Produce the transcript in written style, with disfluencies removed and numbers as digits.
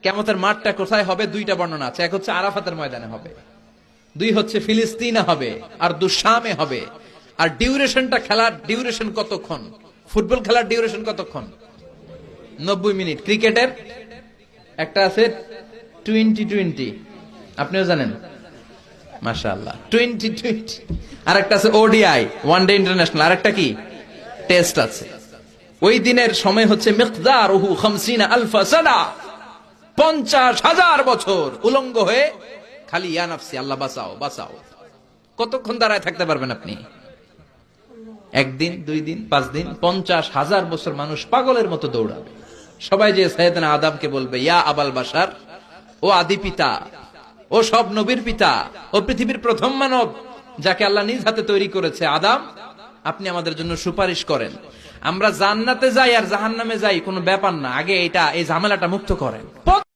কিয়ামতের মাঠটা কোথায় হবে? দুইটা বর্ণনা আছে। এক হচ্ছে আরাফাতের ময়দানে হবে, দুই হচ্ছে ফিলিস্তিনে হবে, আর শামে হবে। আর ডিউরেশনটা, খেলার ডিউরেশন কতক্ষণ? ফুটবল খেলার ডিউরেশন কতক্ষণ? 90 মিনিট। ক্রিকেটের একটা আছে 20-20, আপনিও জানেন, মাশাআল্লাহ, 20-20। আর একটা আছে ওডিআই, ওয়ান ডে ইন্টারন্যাশনাল। আর একটা কি? টেস্ট আছে। ওই দিনের সময় হচ্ছে মিকদারুহু 50 আলফা সানা, 50,000 বছর উলঙ্গ হয়ে খালি ইয়া নাফসি, আল্লাহ বাঁচাও বাঁচাও। কতক্ষণ দাঁড়ায় থাকতে পারবেন আপনি? একদিন, 2 দিন, 5 দিন? 50,000 বছর মানুষ পাগলের মতো দৌড়াবে। সবাই যে সাইয়েদনা আদমকে বলবে, ইয়া আবাল বাশার, ও আদি পিতা, ও সব নবীর পিতা, ও পৃথিবীর প্রথম মানব যাকে আল্লাহ নিজ হাতে তৈরি করেছে, আদম, আপনি আমাদের জন্য সুপারিশ করেন। আমরা জান্নাতে যাই আর জাহান্নামে যাই কোনো ব্যাপার না, আগে এই ঝামেলাটা মুক্ত করেন।